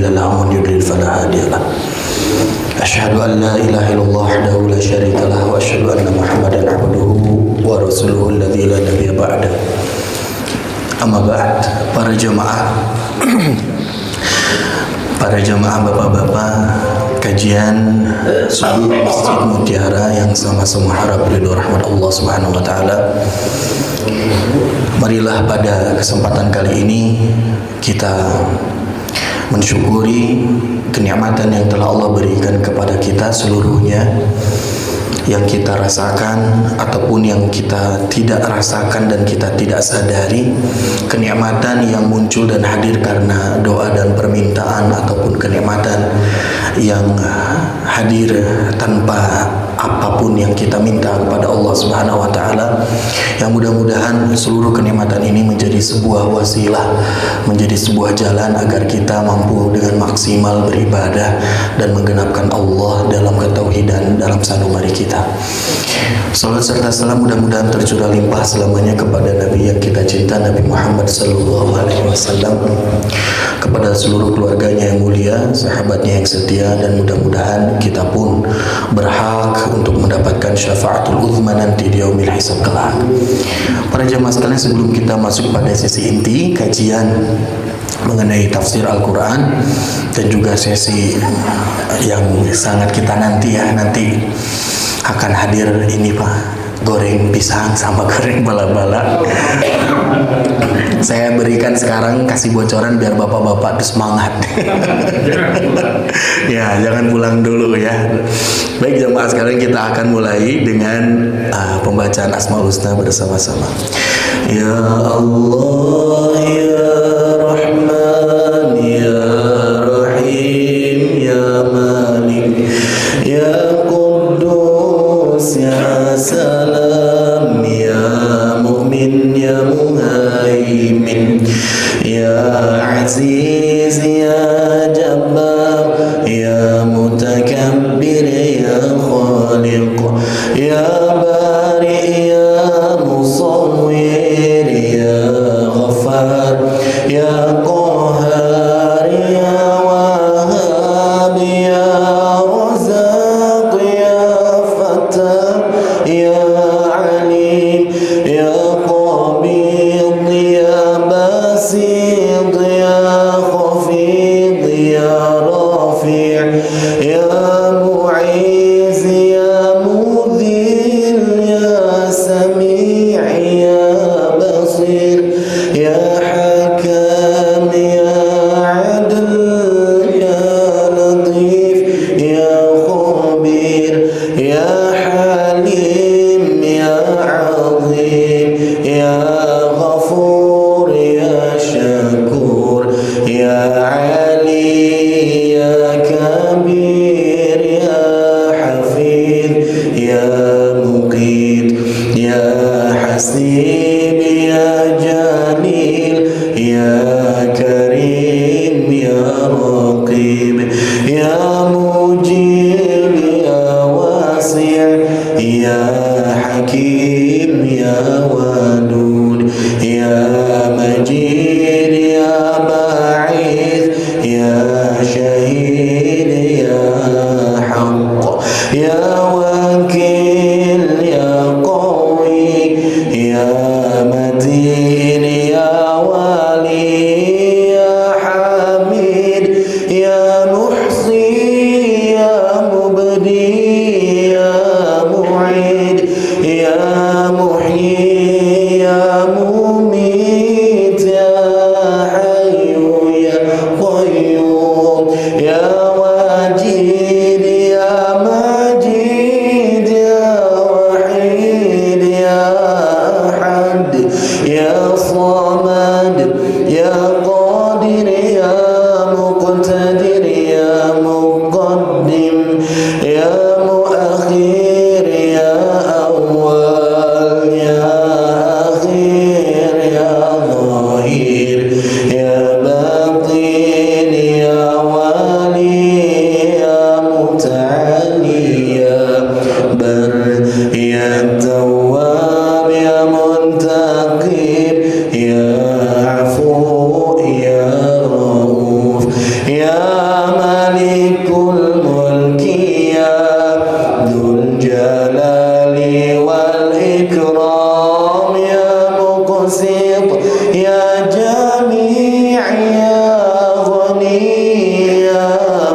مضل له ومن يضلل فلا هادي له أشهد أن لا إله إلا الله وحده لا شريك له وأشهد أن محمدا عبده ورسوله الذي لا نبي بعده أما بعد. Para jemaah bapak-bapak, kajian subuh Masjid Mutiara yang sama-sama harap ridho rahmat Allah Subhanahu wa taala. Marilah pada kesempatan kali ini kita mensyukuri kenikmatan yang telah Allah berikan kepada kita seluruhnya, yang kita rasakan ataupun yang kita tidak rasakan dan kita tidak sadari, kenikmatan yang muncul dan hadir karena doa dan permintaan, ataupun kenikmatan yang hadir tanpa apapun yang kita minta kepada Allah Subhanahu wa taala. Yang mudah-mudahan seluruh kenikmatan ini menjadi sebuah wasilah, menjadi sebuah jalan agar kita mampu dengan maksimal beribadah dan menggenapkan Allah dalam ketauhidan dalam sanubari kita. Salat serta salam mudah-mudahan tercurah limpah selamanya kepada Nabi yang kita cinta, Nabi Muhammad sallallahu alaihi wasallam, kepada seluruh keluarganya yang mulia, sahabatnya yang setia, dan mudah-mudahan kita pun berhak untuk mendapatkan syafaatul uzma nanti di yaumil hisab kelak. Para jemaah sekalian, sebelum kita masuk pada sesi inti kajian mengenai tafsir Al-Quran dan juga sesi yang sangat kita nanti akan hadir ini Pak, goreng pisang sama goreng bala-bala. Saya berikan sekarang, kasih bocoran biar bapak-bapak tuh semangat. Ya, jangan pulang dulu ya. Baik jemaah sekalian, kita akan mulai dengan pembacaan Asmaul Husna bersama-sama. Ya Allah, ya Rahman, ya Rahim, ya Malik, ya Quddus, ya Salam, ya Mu'min, ya Muhaimin, ya Aziz, ya Jabbar, ya Mutakabbir, ya Khaliq, ya Bari, ya Musawwir, ya Ghaffar, ya Qahhar, ya Wahhab, ya Razzaq, ya Fattah, ya Alim, ya Qabid, ya Basid, ya Khafid, ya Rafi', ya Mu'iz, ya Mudhil, ya Sami', ya Basir, ya Hakam, ya Adl, ya Latif, ya Khabir, ya Halim, ya Azim, ya Ghafur, ya Syakur, ya Ali, ya Kabir, ya Hafid, ya Muqit, ya Hasib, ya Jalil, ya Karim, ya Raqib, ya Mujib, ya Wasi', ya Hakim, ya Wadud, ya Majid, ya Ba'id, ya Syahid, ya Haqq, ya Wakil, ya Qawi, ya Matin, ya Wali, ya Hamid, ya Muhsi, ya Mubdi, ya Mu'id, ya Muhyi, ya Mumit, ya Hayyu, ya Qayyum, ya Wajid, ya Majid, ya Wahid, ya Ahad, ya Samad, ya Qadir, ya Muqtadir, ya Muqaddim, ya Muakhir, ya Awwal, ya Akhir, ya Zahir, ya Batin, ya malikul mulki ya dzul jalali wal ikram ya muqsit ya jami' ya ghani ya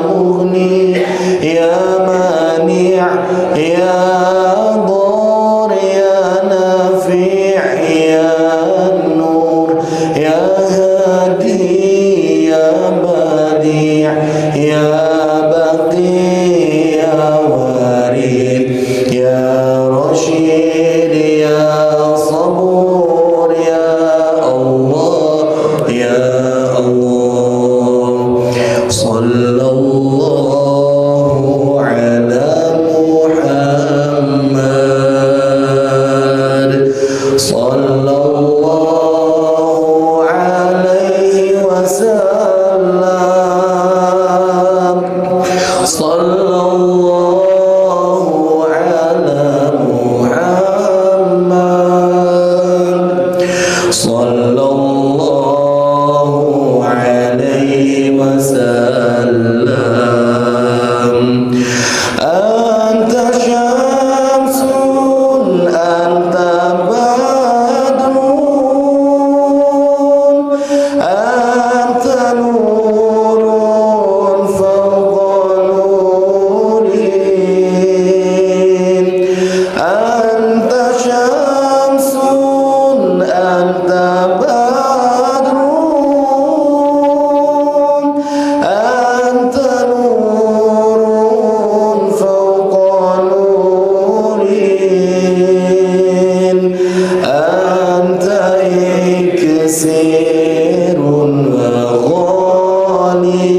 mughni ya mani' ya dhar ya nafi' ya nur ya hadi ya badi' ya baqi ya warid ya rashid ya sabur ya Allah ya Allah. Sallallahu ala Muhammad sallallahu alaihi wasallam. Sallallahu ala Muhammad sallallahu alaihi wasallam. Anta syamsun anta badrun anta nurun fawqa nurin anta syamsun anta badrun anta nurun fawqa nurin anta iksirun wa ghali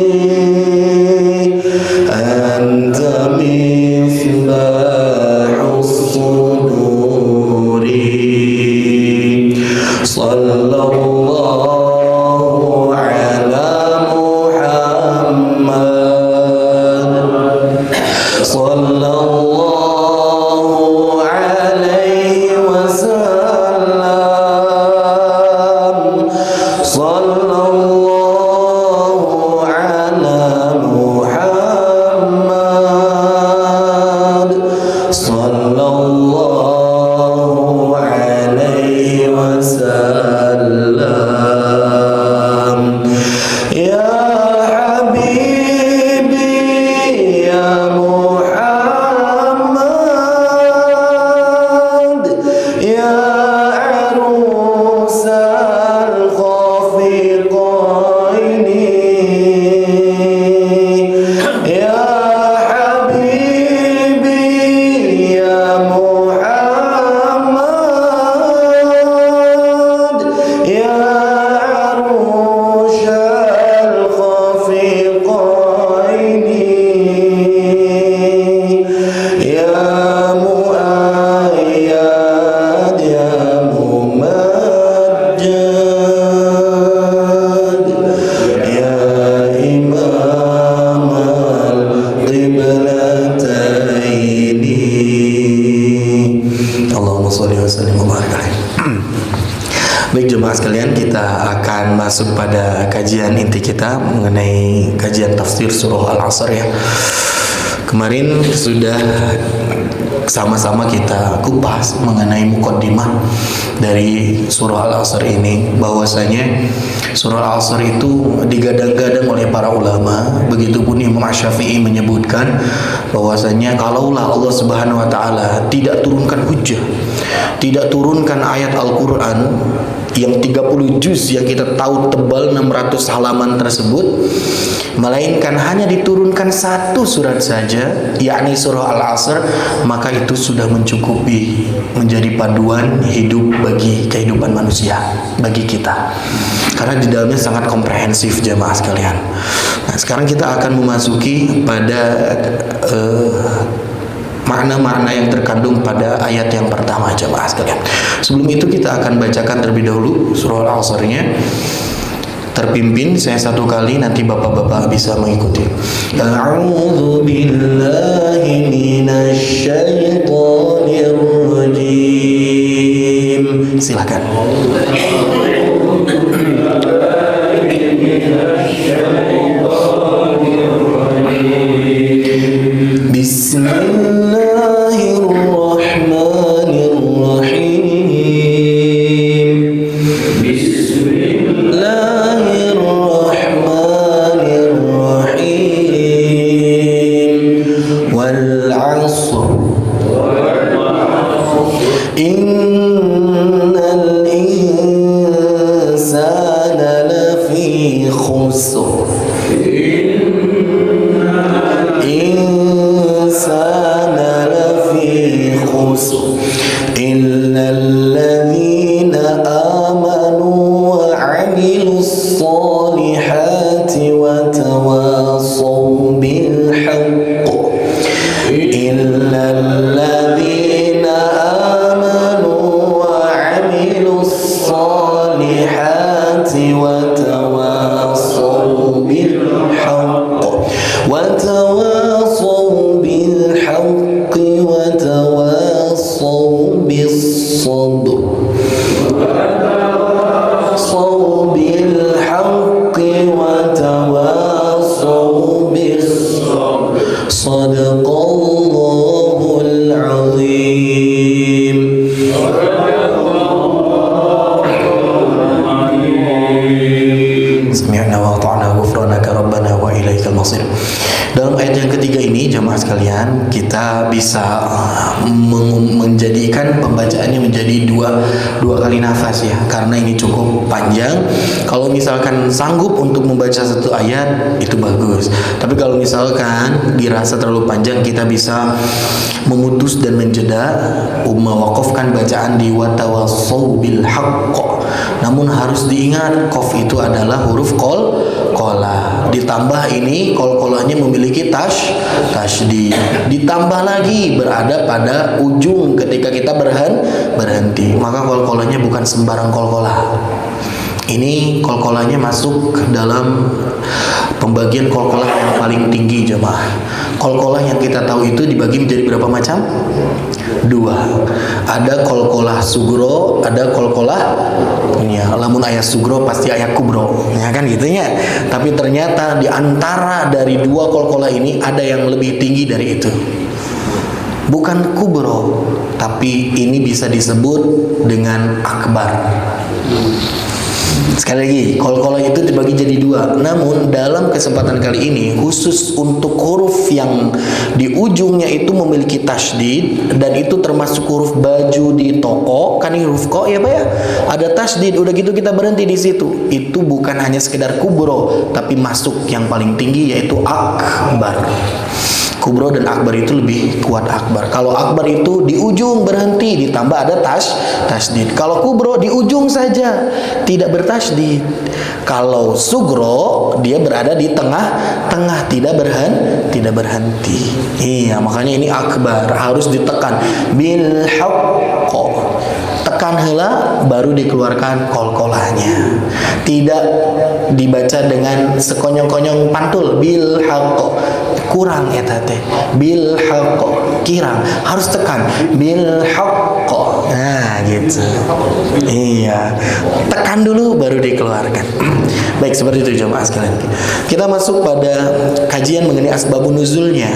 anta mifbahus suduri. Sallallahu ala Muhammad sallallahu alaihi wasallam. Sallallahu ala Muhammad sallallahu alaihi wasallam. Ya habibi ya Muhammad ya arusal khafiqaini ya habibi ya Muhammad ya arushal khafiqaini ya muayyad ya mumajjad ya imam al-qiblataini. Allahumma sholli wa sallim wa barik alaihi. Baik jemaah sekalian, kita akan masuk pada kajian inti kita mengenai kajian tafsir surah Al-Asr ya. Kemarin sudah sama-sama kita kupas mengenai mukaddimah dari surah Al-Asr ini, bahwasanya surah Al-Asr itu digadang-gadang oleh para ulama. Begitupun Imam Asy-Syafi'i menyebutkan bahwasanya kalaulah Allah Subhanahu wa taala tidak turunkan hujjah, tidak turunkan ayat Al-Qur'an yang 30 juz yang kita tahu tebal 600 halaman tersebut, melainkan hanya diturunkan satu surat saja, yakni surah Al-Asr, maka itu sudah mencukupi menjadi paduan hidup bagi kehidupan manusia, bagi kita, karena di dalamnya sangat komprehensif jemaah sekalian. Nah, sekarang kita akan memasuki pada makna-makna yang terkandung pada ayat yang pertama jemaah sekalian. Sebelum itu kita akan bacakan terlebih dahulu surah Al-Asr-nya. Terpimpin saya satu kali, nanti bapak-bapak bisa mengikuti. A'udzu billahi minasy syaithanir rajim. Silakan. A'udzu billahi minasy syaithanir insana lafi khusr illa alladhina amanu wa 'amilus solihati wa tawasaw bil haqq illa alladhina amanu wa 'amilus solihati wa tawasaw bil haqq wa tawasaw bil haqqi wa tawasaw bis sabr tawasaw bil haqqi wa tawasaw bis sabr sadaqallahul azim. Sami'na wa ata'na ghufranaka rabbana wa ilaikal masir. Dalam ayat yang ketiga ini jemaah sekalian, kita bisa menjadikan pembacaannya menjadi dua kali nafas ya, karena ini cukup panjang. Kalau misalkan sanggup untuk membaca satu ayat itu bagus, tapi kalau misalkan dirasa terlalu panjang, kita bisa memutus dan menjeda, mewakafkan bacaan di watawassaw bil haqq. Namun harus diingat, qaf itu adalah huruf qalqalah. Ditambah ini qalqalahnya memiliki tasydid. Ditambah lagi berada pada ujung ketika kita berhenti. Maka qalqalahnya bukan sembarang qalqalah. Ini qalqalahnya masuk dalam pembagian qalqalah yang paling tinggi jemaah. Qalqalah yang kita tahu itu dibagi menjadi berapa macam? Dua. Ada qalqalah sugro, ada qalqalah ya, lamun ayat sugro pasti ayat kubro, ya kan gitunya. Tapi ternyata di antara dari dua qalqalah ini ada yang lebih tinggi dari itu. Bukan kubro, tapi ini bisa disebut dengan akbar. Sekali lagi, qalqalah itu dibagi jadi dua. Namun dalam kesempatan kali ini khusus untuk huruf yang di ujungnya itu memiliki tasydid, dan itu termasuk huruf baju di toko, kan ini huruf ko ya Pak ya. Ada tasydid, udah gitu kita berhenti di situ. Itu bukan hanya sekedar kubro, tapi masuk yang paling tinggi yaitu akbar. Kubro dan akbar itu lebih kuat akbar. Kalau akbar itu di ujung berhenti, ditambah ada tasydid. Kalau kubro di ujung saja, tidak bertasydid. Kalau sugro dia berada di tengah-tengah, tidak berhenti. Iya, makanya ini akbar harus ditekan bil haqq. Tekan heula baru dikeluarkan qalqalahnya. Tidak dibaca dengan sekonyong-konyong pantul bil haqq. Kurang eta teh. Bil haqq. Kirang harus tekan bil haqq. Nah, gitu. Iya. Tekan dulu baru dikeluarkan. Baik, seperti itu jemaah sekalian. Kita masuk pada kajian mengenai asbabun nuzulnya.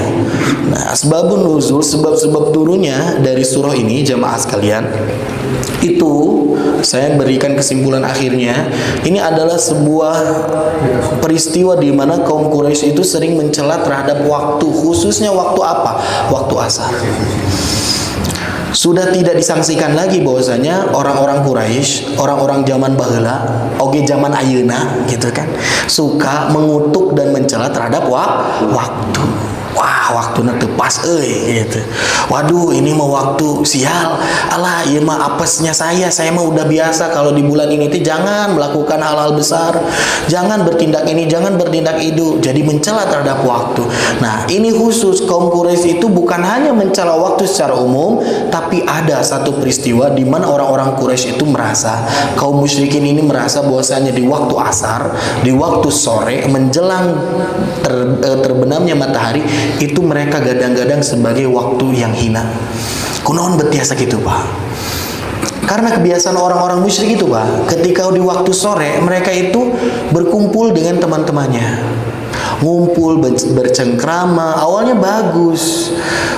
Nah, asbabun nuzul, sebab-sebab turunnya dari surah ini jemaah sekalian, itu saya berikan kesimpulan akhirnya, ini adalah sebuah peristiwa di mana kaum Quraisy itu sering mencela terhadap waktu, khususnya waktu apa? Waktu asar. Sudah tidak disangsikan lagi bahwasanya orang-orang Quraisy, orang-orang zaman baheula, oge zaman ayeuna gitu kan, suka mengutuk dan mencela terhadap waktu. Wah, waktunya teu pas gitu. Waduh, ini mah waktu sial. Alah, ieu mah apesnya saya mah udah biasa kalau di bulan ini teh jangan melakukan hal-hal besar. Jangan bertindak ini, jangan bertindak itu. Jadi mencela terhadap waktu. Nah, ini khusus kaum Quraisy itu bukan hanya mencela waktu secara umum, tapi ada satu peristiwa di mana orang-orang Quraisy itu merasa, kaum musyrikin ini merasa bahwasanya di waktu asar, di waktu sore menjelang terbenamnya matahari, itu mereka gadang-gadang sebagai waktu yang hina. Kunaon betiasa gitu Pak. Karena kebiasaan orang-orang musyrik itu Pak, ketika di waktu sore mereka itu berkumpul dengan teman-temannya, ngumpul bercengkrama, awalnya bagus,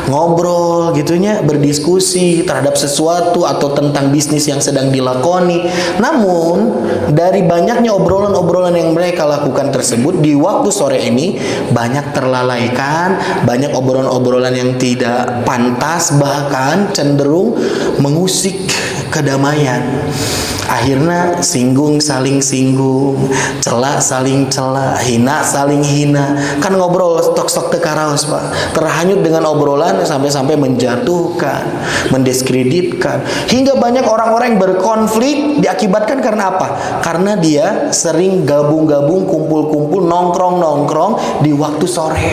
ngobrol gitunya, berdiskusi terhadap sesuatu atau tentang bisnis yang sedang dilakoni. Namun dari banyaknya obrolan-obrolan yang mereka lakukan tersebut, di waktu sore ini banyak terlalaikan, banyak obrolan-obrolan yang tidak pantas, bahkan cenderung mengusik kedamaian. Akhirnya saling singgung, cela saling cela, hina saling hina. Kan ngobrol stok-stok tekaraos Pak, terhanyut dengan obrolan sampai-sampai menjatuhkan, mendiskreditkan, hingga banyak orang-orang yang berkonflik diakibatkan karena apa? Karena dia sering gabung-gabung, kumpul-kumpul, nongkrong-nongkrong di waktu sore.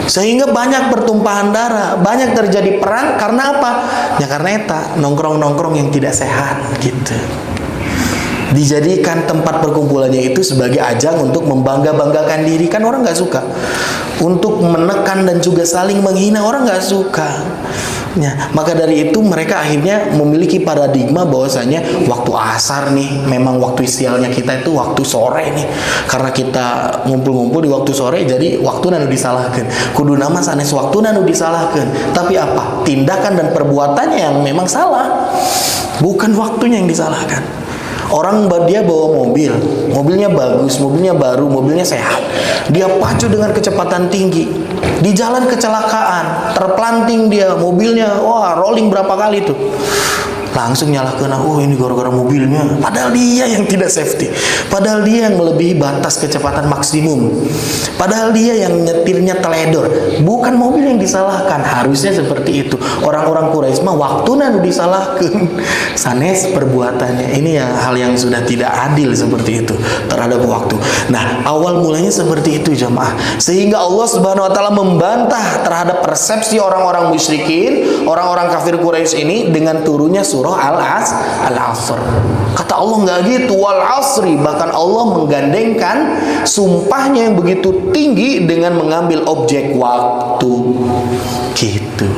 Sehingga banyak pertumpahan darah, banyak terjadi perang karena apa? Ya karena eta nongkrong-nongkrong yang tidak sehat gitu. Dijadikan tempat perkumpulannya itu sebagai ajang untuk membangga-banggakan diri, kan orang nggak suka. Untuk menekan dan juga saling menghina, orang nggak suka. Ya, maka dari itu mereka akhirnya memiliki paradigma bahwasanya waktu asar nih memang waktu sialnya kita itu waktu sore nih, karena kita ngumpul-ngumpul di waktu sore jadi waktu nanu disalahkan, kudu nama sanes waktu nanu disalahkan, tapi apa? Tindakan dan perbuatannya yang memang salah, bukan waktunya yang disalahkan. Orang dia bawa mobil, mobilnya bagus, mobilnya baru, mobilnya sehat, dia pacu dengan kecepatan tinggi, di jalan kecelakaan, terpelanting dia, mobilnya, wah rolling berapa kali tuh, langsung nyalahkan, oh ini gara-gara mobilnya, padahal dia yang tidak safety, padahal dia yang melebihi batas kecepatan maksimum, padahal dia yang nyetirnya teledor, bukan mobil yang disalahkan. Harusnya seperti itu. Orang-orang Quraisy mah waktu nanu disalahkan, sanes perbuatannya. Ini ya hal yang sudah tidak adil seperti itu terhadap waktu. Nah, awal mulanya seperti itu jemaah, sehingga Allah Subhanahu wa taala membantah terhadap persepsi orang-orang musyrikin, orang-orang kafir Quraisy ini dengan turunnya surah Al-Asr. Kata Allah nggak gitu, wal asri, bahkan Allah menggandengkan sumpahnya yang begitu tinggi dengan mengambil objek waktu. Gitu.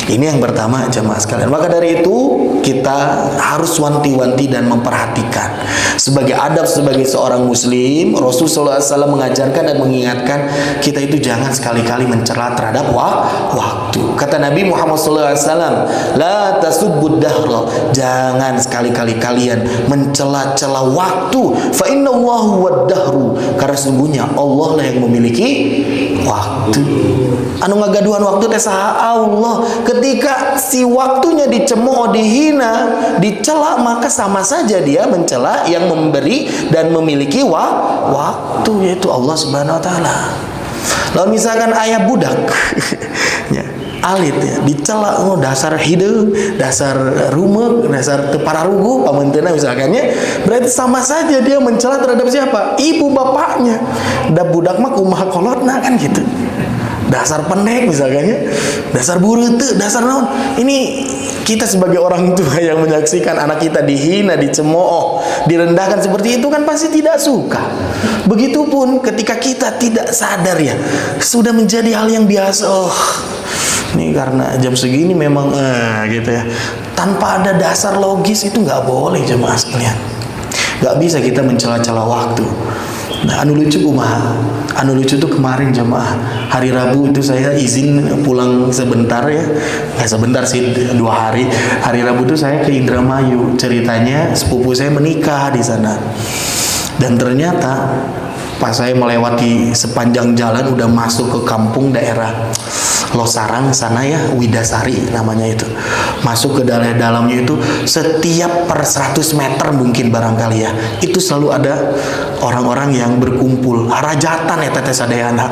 Ini yang pertama jemaah sekalian. Maka dari itu kita harus wanti-wanti dan memperhatikan. Sebagai adab sebagai seorang muslim, Rasulullah SAW mengajarkan dan mengingatkan kita itu jangan sekali-kali mencela terhadap waktu. Kata Nabi Muhammad SAW, la tasubbud dahra, jangan sekali-kali kalian mencela-cela waktu. Fa innallahu wad-dahru, karena sesungguhnya Allah lah yang memiliki waktu. Anu ngagaduhan waktu teh saha Allah. Ketika si waktunya dicemooh, dihina, dicela, maka sama saja dia mencela yang memberi dan memiliki waktu, yaitu Allah Subhanahu wa taala. Lalu misalkan ayah budak ya, alit ya, dicela, oh dasar hideung, dasar rumek, dasar teu pararugu pamenteuna misalkannya, berarti sama saja dia mencela terhadap siapa? Ibu bapaknya. Da budak mah kumaha kolotna kan gitu. Dasar pendek misalkannya, dasar bureute, dasar naon. Ini kita sebagai orang tua yang menyaksikan anak kita dihina, dicemooh, direndahkan seperti itu kan pasti tidak suka. Begitupun ketika kita tidak sadar ya, sudah menjadi hal yang biasa. Oh, ini karena jam segini memang gitu ya. Tanpa ada dasar logis itu nggak boleh jemaah sekalian. Nggak bisa kita mencela-cela waktu. Nah, anu lucu kumaha? Anu lucu tuh kemarin jemaah, hari Rabu itu saya izin pulang sebentar ya. Sebentar sih, 2 hari. Hari Rabu itu saya ke Indramayu. Ceritanya sepupu saya menikah di sana. Dan ternyata pas saya melewati sepanjang jalan udah masuk ke kampung daerah Losarang sana ya, Widasari namanya itu. Masuk ke dalamnya itu setiap per 100 meter mungkin barangkali ya, itu selalu ada orang-orang yang berkumpul. Harajatan ya teteh sadayana.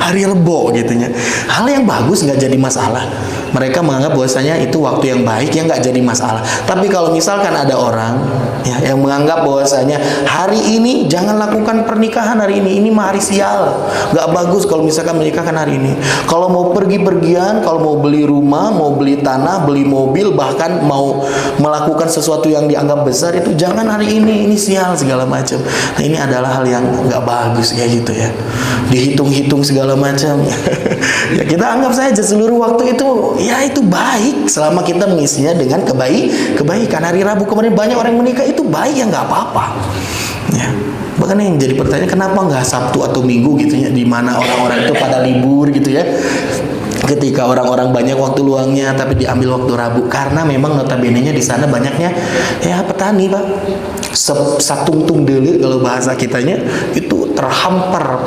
Hari Rebo gitunya. Hal yang bagus nggak jadi masalah. Mereka menganggap bahwasanya itu waktu yang baik yang nggak jadi masalah. Tapi kalau misalkan ada orang ya yang menganggap bahwasanya hari ini jangan lakukan pernikahan hari ini mah hari sial, nggak bagus kalau misalkan menikahkan hari ini. Kalau mau pergi-pergian, kalau mau beli rumah, mau beli tanah, beli mobil, bahkan mau melakukan sesuatu yang dianggap besar itu jangan hari ini sial segala macam. Nah, ini adalah hal yang nggak bagus kayak gitu ya. Dihitung-hitung segala macam. Ya kita anggap saja seluruh waktu itu ya itu baik selama kita mengisinya dengan kebaikan. Hari Rabu kemarin banyak orang menikah, itu baik ya, nggak apa-apa. Ya. Bahkan yang jadi pertanyaan, kenapa nggak Sabtu atau Minggu gitu ya, di mana orang-orang itu pada libur gitu ya. Ketika orang-orang banyak waktu luangnya, tapi diambil waktu Rabu karena memang notabene-nya di sana banyaknya ya petani Pak. Satungtung deuleu kalau bahasa kitanya itu terhampar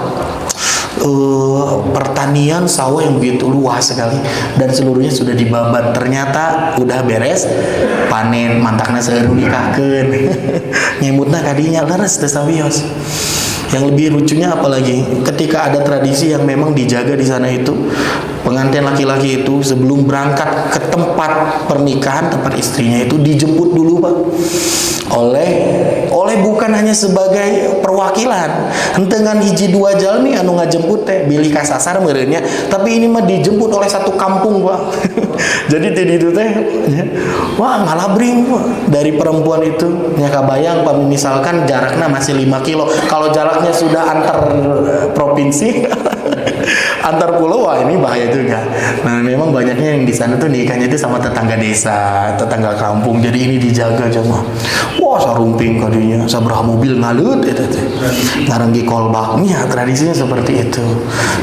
pertanian sawah yang begitu luas sekali dan seluruhnya sudah dibabat. Ternyata udah beres panen, mantakna seueur nikahkeun. Nyemutna kadinya leres teu sawios. Yang lebih lucunya apalagi ketika ada tradisi yang memang dijaga di sana itu, pengantin laki-laki itu sebelum berangkat ke tempat pernikahan, tempat istrinya itu dijemput dulu Pak oleh bukan hanya sebagai perwakilan dengan hiji dua jalmi anu ngajemput teh bilih kasasar meureunnya, tapi ini mah dijemput oleh satu kampung Pak. Jadi tadi itu teh wah ngalabring Pak dari perempuan itu nya kabayang Pak, misalkan jaraknya masih 5 kilo, kalau jaraknya sudah antar provinsi antar pulau, wah ini bahaya juga. Nah memang banyaknya yang di sana tuh nikahnya itu sama tetangga desa, tetangga kampung, jadi ini dijaga jemaah. Wah sarumping kadinya, sabraha mobil ngalut itu teh. Ngaranggi kolbaknya, tradisinya seperti itu.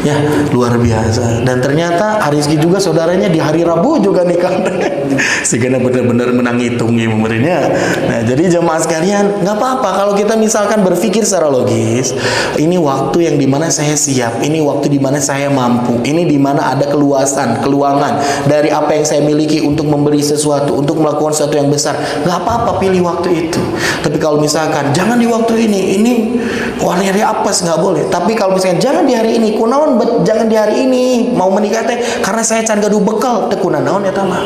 Ya, luar biasa. Dan ternyata Rizky juga saudaranya di hari Rabu juga nikah. Sigana benar-benar menang hitung ya pemerintahnya. Nah, jadi jemaah sekalian, nggak apa-apa kalau kita misalkan berpikir secara logis, ini waktu yang dimana saya siap, ini waktu dimana saya mampu, ini dimana ada keluasan, keluangan dari apa yang saya miliki untuk memberi sesuatu, untuk melakukan sesuatu yang besar. Nggak apa-apa pilih waktu itu. Tapi kalau misalkan jangan di waktu ini hari apes nggak boleh. Tapi kalau misalkan jangan di hari ini, kunaon jangan di hari ini mau menikah teh karena saya can gaduh bekal teh kunaon eta mah.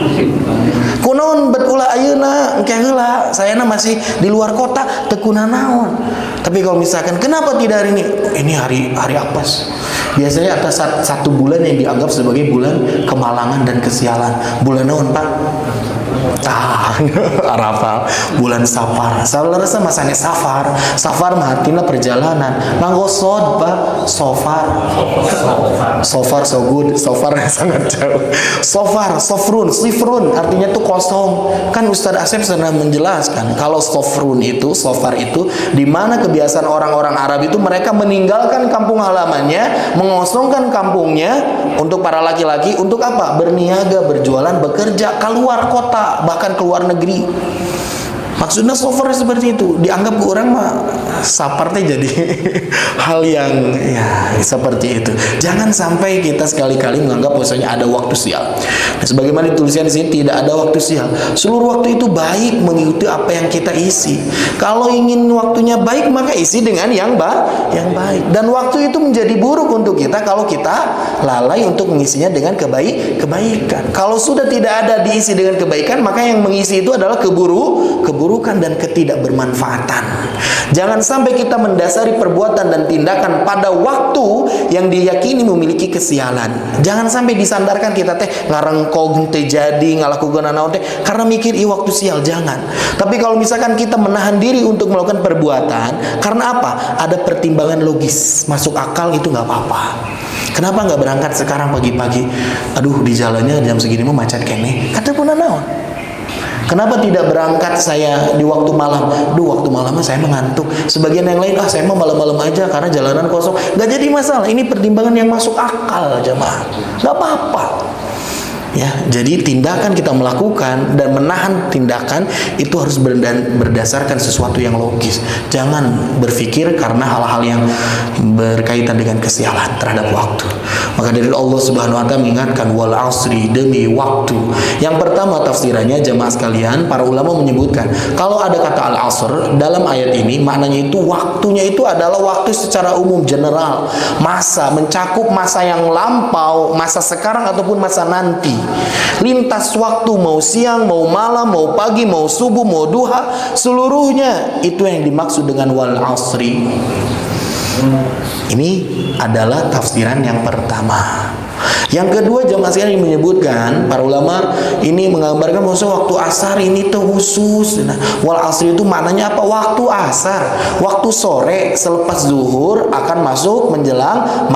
Kunaon bet ulah ayeuna engke heula sayana masih di luar kota teh kunaon. Tapi kalau misalkan kenapa tidak hari ini? Ini hari apes. Biasanya atas satu bulan yang dianggap sebagai bulan kemalangan dan kesialan. Bulan naon Pak? Arafah, bulan Safar. Saudara masane Safar. Safar mah artinya perjalanan. Manggosod Pak, Sofar. Sofar so good, Sofar sangat jauh. Sofar, Sofrun, Sifrun artinya tuh kosong. Kan Ustadz Asep sudah menjelaskan kalau Sofrun itu, Sofar itu di mana kebiasaan orang-orang Arab itu mereka meninggalkan kampung halamannya, mengosongkan kampungnya untuk para laki-laki untuk apa? Berniaga, berjualan, bekerja keluar kota, bahkan keluar negeri. Maksudnya safar seperti itu. Dianggap orang mah safar teh jadi hal yang ya seperti itu. Jangan sampai kita sekali-kali menganggap bahwasanya ada waktu sial. Nah, sebagaimana dituliskan di sini tidak ada waktu sial. Seluruh waktu itu baik mengikuti apa yang kita isi. Kalau ingin waktunya baik maka isi dengan yang baik. Dan waktu itu menjadi buruk untuk kita kalau kita lalai untuk mengisinya dengan kebaikan. Kalau sudah tidak ada diisi dengan kebaikan, maka yang mengisi itu adalah keburukan dan ketidakbermanfaatan. Jangan sampai kita mendasari perbuatan dan tindakan pada waktu yang diyakini memiliki kesialan. Jangan sampai disandarkan kita teh ngarengkog teh jadi ngalakukeun naon teh karena mikir i waktu sial, jangan. Tapi kalau misalkan kita menahan diri untuk melakukan perbuatan karena apa? Ada pertimbangan logis, masuk akal, itu nggak apa-apa. Kenapa nggak berangkat sekarang pagi-pagi? Aduh di jalannya jam segini mau macet kene. Kata pun naon? Kenapa tidak berangkat saya di waktu malam? Duh, waktu malamnya saya mengantuk. Sebagian yang lain, saya mau malam-malam aja karena jalanan kosong. Gak jadi masalah. Ini pertimbangan yang masuk akal, jemaah. Gak apa-apa. Ya, jadi tindakan kita melakukan dan menahan tindakan itu harus berdasarkan sesuatu yang logis. Jangan berpikir karena hal-hal yang berkaitan dengan kesialan terhadap waktu. Maka dari Allah Subhanahu wa taala mengingatkan wal asri, demi waktu. Yang pertama tafsirannya jemaah sekalian, para ulama menyebutkan kalau ada kata al asr dalam ayat ini maknanya itu waktunya itu adalah waktu secara umum general, masa mencakup masa yang lampau, masa sekarang ataupun masa nanti. Lintas waktu mau siang, mau malam, mau pagi, mau subuh, mau duha, seluruhnya itu yang dimaksud dengan wal asri. Ini adalah tafsiran yang pertama. Yang kedua jamaah sekalian menyebutkan para ulama ini menggambarkan bahwa waktu asar ini tuh khusus. Nah, wal asri itu maknanya apa? Waktu asar, waktu sore selepas zuhur akan masuk menjelang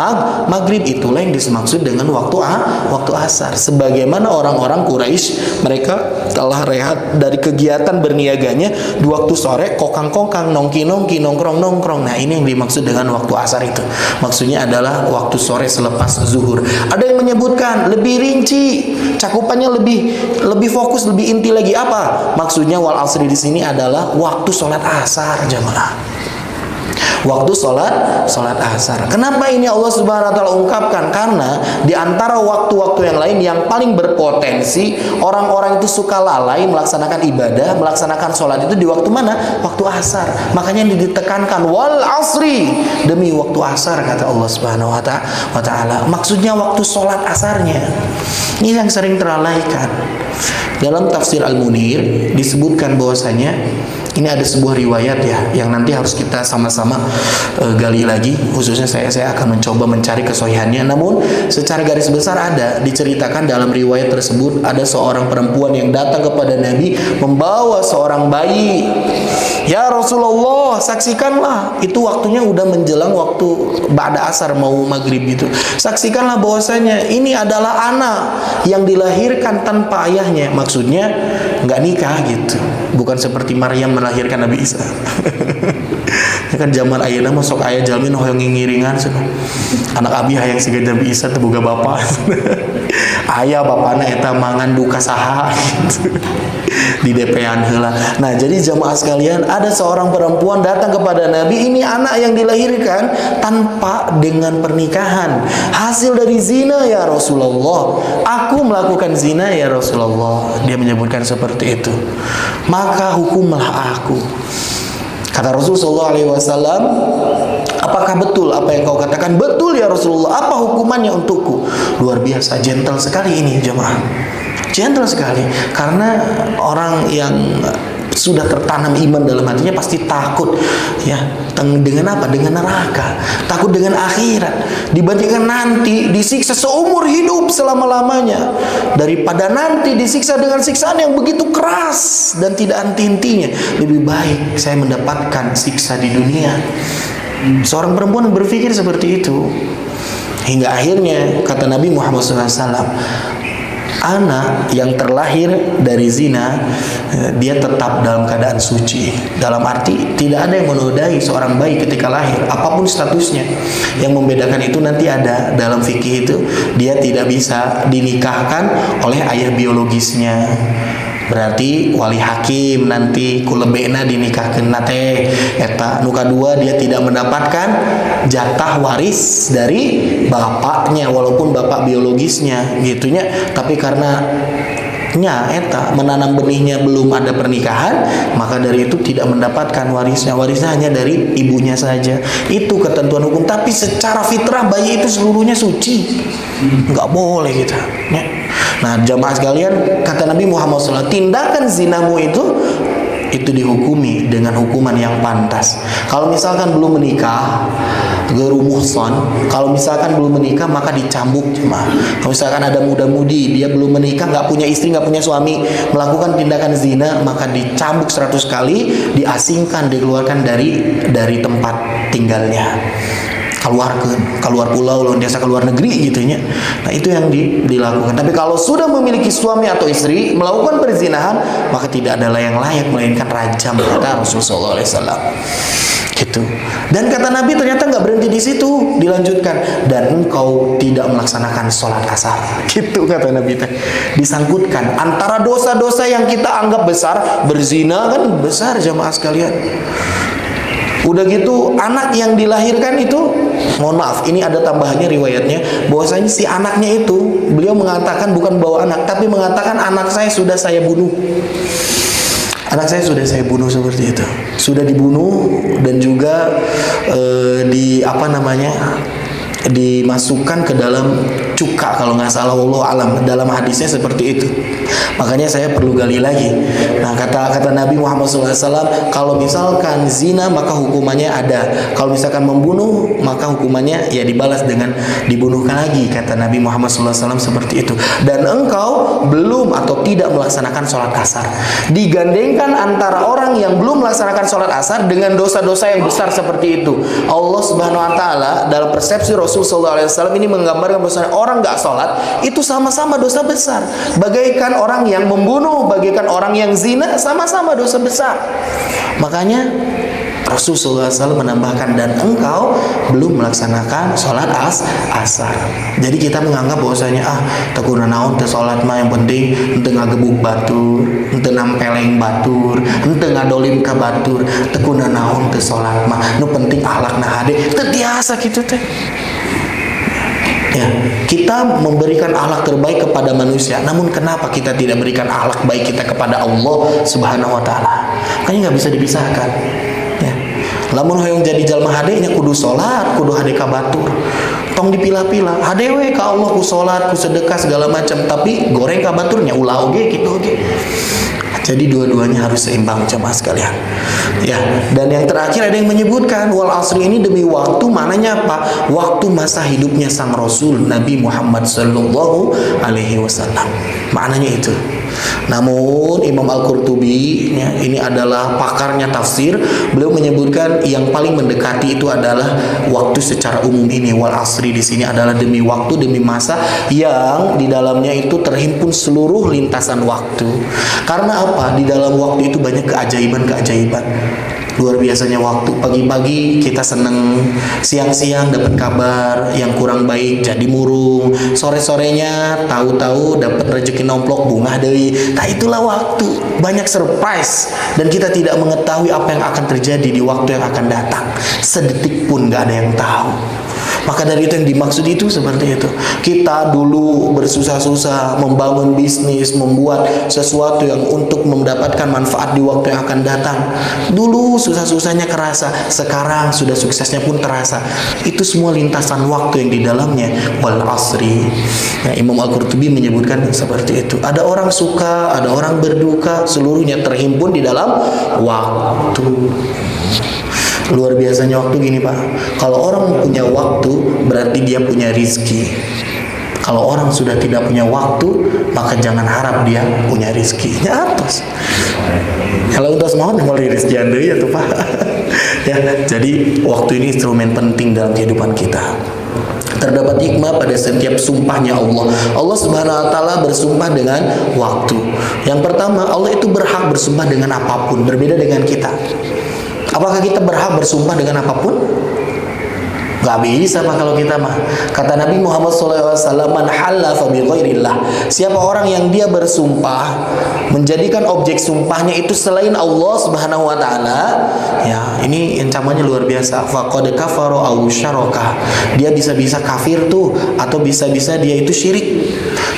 maghrib, itulah yang dimaksud dengan waktu asar. Sebagaimana orang-orang Quraisy mereka telah rehat dari kegiatan berniaganya di waktu sore, kokang-kokang, nongki-nongki, nongkrong-nongkrong. Nah, ini yang dimaksud dengan waktu asar itu. Maksudnya adalah waktu sore selepas zuhur. Ada yang menyebutkan lebih rinci, cakupannya lebih fokus, lebih inti lagi. Apa maksudnya wal asri di sini adalah waktu sholat asar jamaah. waktu sholat asar. Kenapa ini Allah Subhanahu wa taala ungkapkan? Karena di antara waktu-waktu yang lain yang paling berpotensi orang-orang itu suka lalai melaksanakan ibadah, melaksanakan sholat itu di waktu mana? Waktu asar. Makanya ditekankan wal asri, demi waktu asar kata Allah Subhanahu wa taala. Maksudnya waktu sholat asarnya. Ini yang sering terlalaikan. Dalam tafsir Al-Munir disebutkan bahwasanya ini ada sebuah riwayat ya, yang nanti harus kita sama-sama gali lagi. Khususnya saya akan mencoba mencari kesohihannya. Namun secara garis besar ada diceritakan dalam riwayat tersebut, ada seorang perempuan yang datang kepada Nabi membawa seorang bayi. Ya Rasulullah, saksikanlah, itu waktunya udah menjelang waktu ba'da asar mau maghrib gitu. Saksikanlah bahwasanya ini adalah anak yang dilahirkan tanpa ayahnya. Maksudnya nggak nikah gitu. Bukan seperti Maryam melahirkan Nabi Isa. Ini kan zaman ayeuna mah sok aya jalmi nu hoyong ngiringan cenah. Anak abi hayang siga Nabi Isa teu boga bapa. Aya bapana eta mangan duka saha gitu. Di DP-an heula. Nah, jadi jamaah sekalian, ada seorang perempuan datang kepada Nabi, ini anak yang dilahirkan tanpa dengan pernikahan, hasil dari zina ya Rasulullah. Aku melakukan zina ya Rasulullah. Dia menyebutkan seperti itu. Maka hukumlah aku. Kata Rasulullah SAW, apakah betul apa yang kau katakan? Betul ya Rasulullah. Apa hukumannya untukku? Luar biasa, gentle sekali ini jemaah. Gentle sekali. Karena orang yang sudah tertanam iman dalam hatinya pasti takut ya dengan apa? Dengan neraka, takut dengan akhirat, dibandingkan nanti disiksa seumur hidup selama-lamanya daripada nanti disiksa dengan siksaan yang begitu keras dan tidak henti-hentinya. Lebih baik saya mendapatkan siksa di dunia. Seorang perempuan berpikir seperti itu, hingga akhirnya kata Nabi Muhammad SAW, anak yang terlahir dari zina dia tetap dalam keadaan suci. Dalam arti tidak ada yang menodai seorang bayi ketika lahir, apapun statusnya. Yang membedakan itu nanti ada dalam fikih itu, dia tidak bisa dinikahkan oleh ayah biologisnya. Berarti wali hakim nanti kulebena dinikahkeun nate eta. Nu kadua, dia tidak mendapatkan jatah waris dari bapaknya walaupun bapak biologisnya gitunya, tapi karena eta menanam benihnya belum ada pernikahan, maka dari itu tidak mendapatkan warisnya. Warisnya hanya dari ibunya saja. Itu ketentuan hukum. Tapi secara fitrah bayi itu seluruhnya suci, nggak boleh gitu ya. Nah jamaah sekalian, kata Nabi Muhammad SAW, tindakan zinamu itu dihukumi dengan hukuman yang pantas. Kalau misalkan belum menikah, ghairu muhsan, kalau misalkan belum menikah maka dicambuk cuma. Kalau misalkan ada muda-mudi dia belum menikah, nggak punya istri, nggak punya suami, melakukan tindakan zina, maka dicambuk 100 kali, diasingkan, dikeluarkan dari tempat tinggalnya, keluar pulau, lawan desa, keluar negeri gitunya. Nah itu yang dilakukan. Tapi kalau sudah memiliki suami atau istri melakukan perzinahan, maka tidak ada yang layak melainkan rajam, kata Rasulullah SAW. Gitu. Dan kata Nabi ternyata nggak berhenti di situ, dilanjutkan, dan engkau tidak melaksanakan sholat asar. Gitu kata Nabi. Disangkutkan antara dosa-dosa yang kita anggap besar, berzina kan besar jamaah sekalian. Udah gitu anak yang dilahirkan itu, mohon maaf, ini ada tambahannya riwayatnya, bahwasanya si anaknya itu, beliau mengatakan bukan bawa anak, tapi mengatakan anak saya sudah saya bunuh. Anak saya sudah saya bunuh seperti itu. Sudah dibunuh dan juga dimasukkan ke dalam cuka kalau nggak salah, wallahu alam, dalam hadisnya seperti itu. Makanya saya perlu gali lagi. Nah kata Nabi Muhammad SAW, kalau misalkan zina maka hukumannya ada, kalau misalkan membunuh maka hukumannya ya dibalas dengan dibunuhkan lagi, kata Nabi Muhammad SAW seperti itu. Dan engkau belum atau tidak melaksanakan sholat asar, digandengkan antara orang yang belum melaksanakan sholat asar dengan dosa-dosa yang besar seperti itu. Allah Subhanahu Wa Taala dalam persepsi Rasulullah SAW ini menggambarkan bahwa orang nggak sholat itu sama-sama dosa besar, bagaikan orang yang membunuh, bagaikan orang yang zina, sama-sama dosa besar. Makanya Rasulullah SAW menambahkan, dan engkau belum melaksanakan sholat asar. Jadi kita menganggap bahwasanya tekuna naon teu sholat mah, yang penting henteu ngagebuk batur, henteu nampeleng batur, henteu ngadolim ka batur, tekuna naon teu sholat mah, nu penting akhlakna hade. Teu tiasa kitu teh. Ya, kita memberikan akhlak terbaik kepada manusia, namun kenapa kita tidak berikan akhlak baik kita kepada Allah Subhanahu wa taala? Kayaknya nggak bisa dipisahkan. Ya. Lamun hoyong jadi jalma hade nya kudu salat, kudu hade ka batur. Tong dipilah-pilah, hade we ka Allah ku salat, ku sedekah segala macam, tapi goreng ka baturnya ulah oge gitu oge. Jadi dua-duanya harus seimbang jemaah sekalian. Ya, dan yang terakhir ada yang menyebutkan wal asri ini demi waktu, maknanya apa? Waktu masa hidupnya sang Rasul Nabi Muhammad sallallahu alaihi wasallam. Maknanya itu. Namun Imam Al-Qurtubi ya, ini adalah pakarnya tafsir, beliau menyebutkan yang paling mendekati itu adalah waktu secara umum ini. Wal asri di sini adalah demi waktu, demi masa yang di dalamnya itu terhimpun seluruh lintasan waktu. Karena apa? Di dalam waktu itu banyak keajaiban-keajaiban. Luar biasanya waktu. Pagi-pagi kita seneng, siang-siang dapat kabar yang kurang baik jadi murung, sore-sorenya tahu-tahu dapat rezeki nomplok bunga deui. Nah, itulah waktu. Banyak surprise dan kita tidak mengetahui apa yang akan terjadi di waktu yang akan datang. Sedetik pun gak ada yang tahu. Maka dari itu yang dimaksud itu seperti itu. Kita dulu bersusah-susah membangun bisnis, membuat sesuatu yang untuk mendapatkan manfaat di waktu yang akan datang. Dulu susah-susahnya kerasa, sekarang sudah suksesnya pun terasa. Itu semua lintasan waktu yang di dalamnya. Wal asri. Nah, Imam Al-Qurtubi menyebutkan seperti itu. Ada orang suka, ada orang berduka, seluruhnya terhimpun di dalam waktu. Luar biasanya waktu gini Pak. Kalau orang punya waktu berarti dia punya rizki. Kalau orang sudah tidak punya waktu, maka jangan harap dia punya rizki. Ya atas. Kalau untuk semua mulai rizki anda ya tuh Pak. Ya, jadi waktu ini instrumen penting dalam kehidupan kita. Terdapat hikmah pada setiap sumpahnya Allah. Allah Subhanahu wa taala bersumpah dengan waktu. Yang pertama, Allah itu berhak bersumpah dengan apapun, berbeda dengan kita. Apakah kita berhak bersumpah dengan apapun? Gak bisa Pak kalau kita mah. Kata Nabi Muhammad SAW, man halafa bi ghairillah. Siapa orang yang dia bersumpah, menjadikan objek sumpahnya itu selain Allah Subhanahu wa taala, ya, ini ancamannya luar biasa. Faqad kafara aw syaraka. Dia bisa-bisa kafir tuh, atau bisa-bisa dia itu syirik.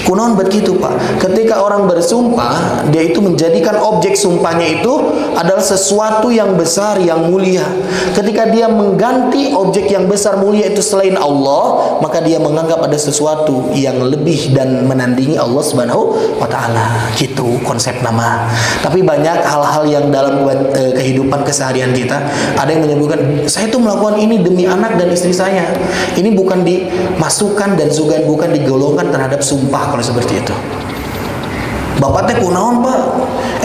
Kunaon begitu Pak? Ketika orang bersumpah, dia itu menjadikan objek sumpahnya itu adalah sesuatu yang besar, yang mulia. Ketika dia mengganti objek yang besar mulia itu selain Allah, maka dia menganggap ada sesuatu yang lebih dan menandingi Allah Subhanahu wa taala. Gitu konsep nama. Tapi banyak hal-hal yang dalam kehidupan keseharian kita, ada yang menyebutkan saya itu melakukan ini demi anak dan istri saya. Ini bukan dimasukkan dan juga bukan digolongkan terhadap sumpah kalau seperti itu. Bapak teh kunaon Pak?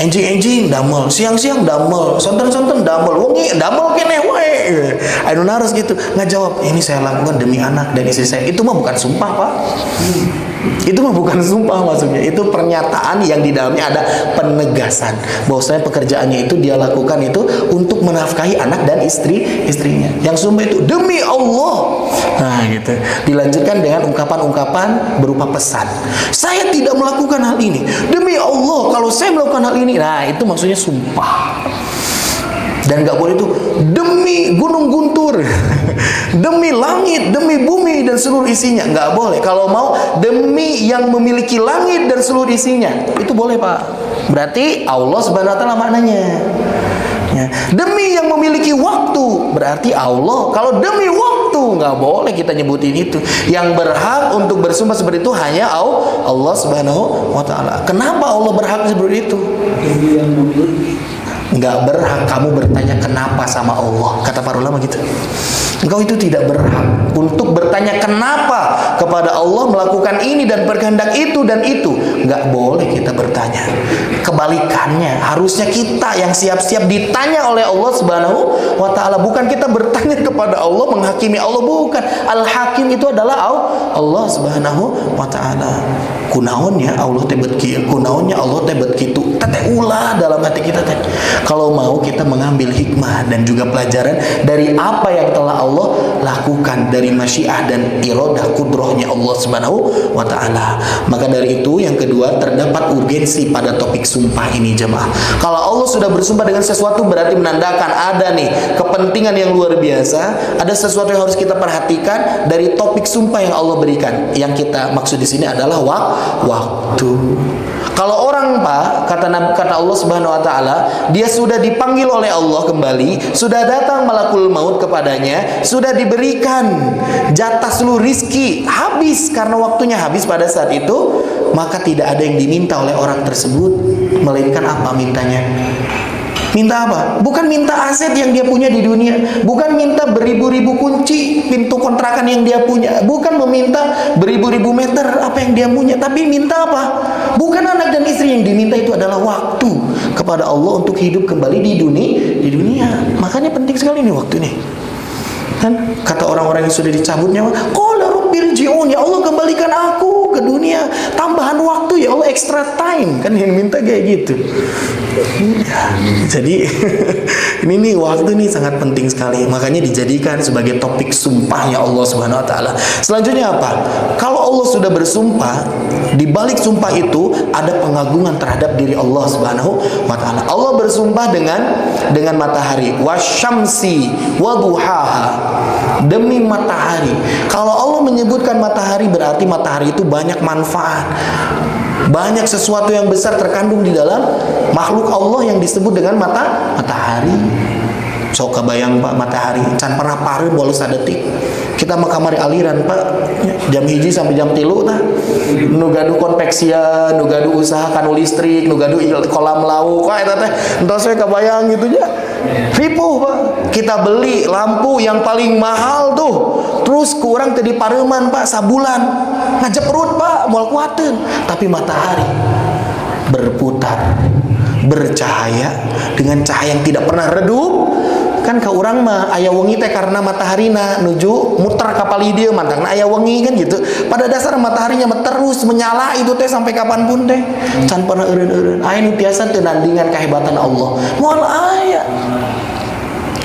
Enjing-enjing damel, siang-siang damel, sonten-sonten damel, wengi damel keneh wae. Anu naros gitu. Ngajawab, ini saya lakukan demi anak dan istri saya. Itu mah bukan sumpah Pak. Itu mah bukan sumpah maksudnya. Itu pernyataan yang di dalamnya ada penegasan bahwasanya pekerjaannya itu dia lakukan itu untuk menafkahi anak dan istrinya. Yang sumpah itu demi Allah. Nah gitu. Dilanjutkan dengan ungkapan-ungkapan berupa pesan. Saya tidak melakukan hal ini demi Allah. Kalau saya melakukan hal ini, nah itu maksudnya sumpah. Dan gak boleh itu demi gunung guntur, demi langit, demi bumi dan seluruh isinya. Gak boleh. Kalau mau demi yang memiliki langit dan seluruh isinya, itu boleh Pak. Berarti Allah Subhanahu wa taala maknanya. Ya. Demi yang memiliki waktu, berarti Allah. Kalau demi waktu, nggak boleh kita nyebutin itu. Yang berhak untuk bersumpah seperti itu hanya Allah Subhanahu wa taala. Kenapa Allah berhak seperti itu? Demi yang memiliki. Nggak berhak kamu bertanya kenapa sama Allah. Kata para ulama gitu. Engkau itu tidak berhak untuk bertanya kenapa kepada Allah melakukan ini dan berkehendak itu dan itu. Nggak boleh kita bertanya. Kebalikannya, harusnya kita yang siap-siap ditanya oleh Allah Subhanahu wa taala. Bukan kita bertanya kepada Allah, menghakimi Allah, bukan. Al-Hakim itu adalah Allah Subhanahu wa taala. Kunaonnya Allah tebet kieu, kunaonnya Allah tebet kitu. Tete ulah dalam hati kita teh. Kalau mau kita mengambil hikmah dan juga pelajaran dari apa yang telah Allah lakukan dari masyiah dan iradah kudrahnya Allah Subhanahu wa taala. Maka dari itu yang kedua, terdapat urgensi pada topik sumpah ini jemaah. Kalau Allah sudah bersumpah dengan sesuatu berarti menandakan ada nih kepentingan yang luar biasa, ada sesuatu yang harus kita perhatikan dari topik sumpah yang Allah berikan. Yang kita maksud di sini adalah waktu. Kalau orang Pak, kata Allah Subhanahu wa taala, dia sudah dipanggil oleh Allah kembali, sudah datang malakul maut kepadanya, sudah diberikan jatah seluruh rizki, habis karena waktunya habis pada saat itu, maka tidak ada yang diminta oleh orang tersebut, melainkan apa mintanya? Minta apa? Bukan minta aset yang dia punya di dunia, bukan minta beribu-ribu kunci pintu kontrakan yang dia punya, bukan meminta beribu-ribu meter apa yang dia punya, tapi minta apa? Bukan anak dan istri yang diminta, itu adalah waktu kepada Allah untuk hidup kembali di dunia. Makanya penting sekali nih waktu nih. Kan kata orang-orang yang sudah dicabut nyawa, qala rabbirji'un, ya Allah kembalikan aku ke dunia, tambahan waktu ya Allah, extra time, kan yang minta kayak gitu. Ya, jadi ini nih waktu nih sangat penting sekali, makanya dijadikan sebagai topik sumpahnya Allah Subhanahu wa taala. Selanjutnya apa? Kalau Allah sudah bersumpah, di balik sumpah itu ada pengagungan terhadap diri Allah Subhanahu wa taala. Allah bersumpah dengan matahari, wasyamsi waduhaha, demi matahari. Kalau Allah menyebutkan matahari berarti matahari itu banyak manfaat. Banyak sesuatu yang besar terkandung di dalam makhluk Allah yang disebut dengan matahari. Sok kabayang Pak, matahari can pernah pareun bolos sadetik. Kita mah kamari aliran Pak, jam 1 sampai jam 3 tah. Nu gaduh konveksian, nu gaduh usaha kanu listrik, nu gaduh kolam lauk, eta teh entos we kabayang gitu nya. Ripuh Pak. Kita beli lampu yang paling mahal tuh, terus kurang teu dipareuman Pak sabulan. Ngajep perut Pak, moal kuateun. Tapi matahari berputar, bercahaya dengan cahaya yang tidak pernah redup. Kan ka urang mah aya wengi teh karena mataharinya nuju muter ka palideun mantangna aya wengi kan gitu. Pada dasar mataharinya mah terus menyala itu teh sampai kapanpun teh. Can pernah eureun-eureun. Aya nu tiasa teu nandingan kehebatan Allah. Moal aya.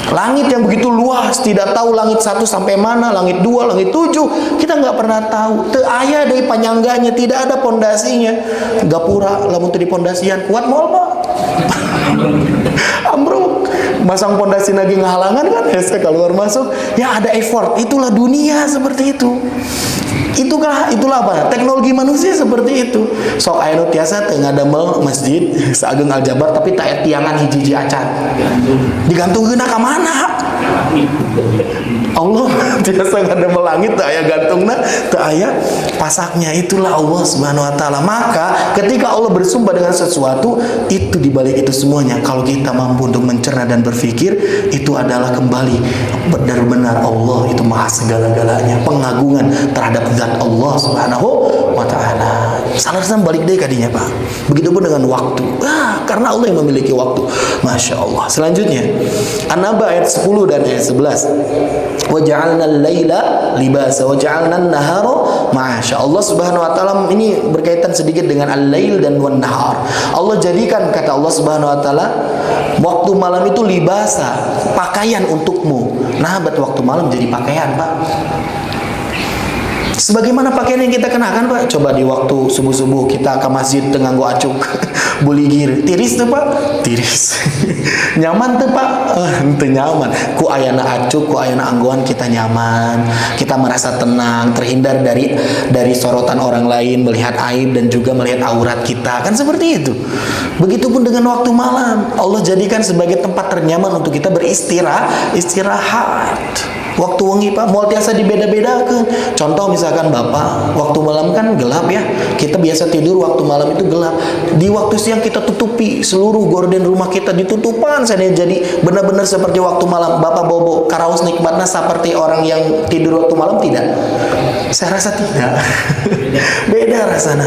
Langit yang begitu luas, tidak tahu langit 1 sampai mana, langit 2, langit 7, kita nggak pernah tahu. Teu aya deui panyangganya, tidak ada pondasinya. Gapura lamun teu dipondasian kuat moal Pak. Ambruk. Masang pondasi lagi ngahalangan kan, hese keluar masuk. Ya ada effort. Itulah dunia seperti itu. Itulah apa? Teknologi manusia seperti itu. Sok aya nu tiasa teu ngadamel masjid Saageng Aljabar tapi tak aya tiangan hiji-hiji acan. Digantungkeun ka mana? Allah tiasa ngadamel langit teu aya gantungna, teu aya pasaknya. Itulah Allah Subhanahu wa taala. Maka ketika Allah bersumpah dengan sesuatu, itu dibalik itu semuanya, kalau kita mampu untuk mencerna dan berpikir, itu adalah kembali benar-benar Allah itu maha segala-galanya, pengagungan terhadap zat Allah Subhanahu wa taala. Salarsan balik deui kadinya Pak. Begitupun dengan waktu. Karena Allah yang memiliki waktu. Masya Allah. Selanjutnya An-Naba ayat 10 dan ayat 11. Wa ja'alna al-laila libasa wa ja'alna an-nahara ma'asya. Allah Subhanahu wa taala ini berkaitan sedikit dengan al-lail dan wan-nahar. Allah jadikan, kata Allah Subhanahu wa taala, waktu malam itu libasa, pakaian untukmu. Nah, waktu malam jadi pakaian Pak. Sebagaimana pakaian yang kita kenakan Pak. Coba di waktu subuh-subuh kita ke masjid tengah nganggo acuk buligir, tiris tuh Pak, tiris. Nyaman tuh Pak, ente nyaman. Ku ayana acuk, ku ayana anggoan kita nyaman, kita merasa tenang, terhindar dari sorotan orang lain, melihat aib dan juga melihat aurat kita, kan seperti itu. Begitupun dengan waktu malam, Allah jadikan sebagai tempat ternyaman untuk kita istirahat. Waktu wengi Pak, mau tiasa dibeda-bedakan. Contoh misalkan Bapak, waktu malam kan gelap ya. Kita biasa tidur waktu malam itu gelap. Di waktu siang kita tutupi seluruh gorden rumah kita ditutupan. Saya jadi benar-benar seperti waktu malam. Bapak bobo karaos nikmatnya seperti orang yang tidur waktu malam tidak? Saya rasa tidak. Beda rasanya.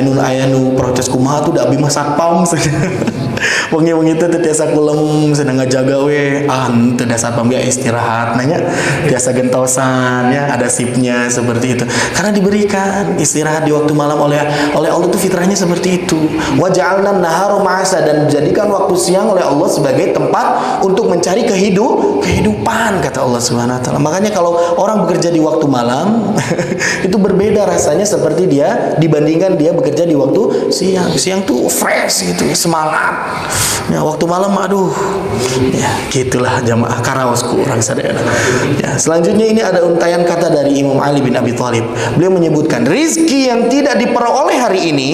Anu protes kumaha tuh da abdi mah satpam. Wengi-wengi itu tiasa kulem sedang ngajaga teu dasar pambia istirahat nanya tiasa gentosan ya, ada sipnya seperti itu. Karena diberikan istirahat di waktu malam oleh Allah itu fitrahnya seperti itu. Wa ja'alna nahara ma'asa, dan jadikan waktu siang oleh Allah sebagai tempat untuk mencari kehidupan kata Allah Subhanahu wa taala. Makanya kalau orang bekerja di waktu malam itu berbeda rasanya seperti dia dibandingkan dia bekerja di waktu siang. Siang tuh fresh gitu, semangat. Ya, waktu malam aduh. Ya, gitulah jamaah karaosku orang sadayana. Ya, selanjutnya ini ada untayan kata dari Imam Ali bin Abi Thalib. Beliau menyebutkan, rizki yang tidak diperoleh hari ini,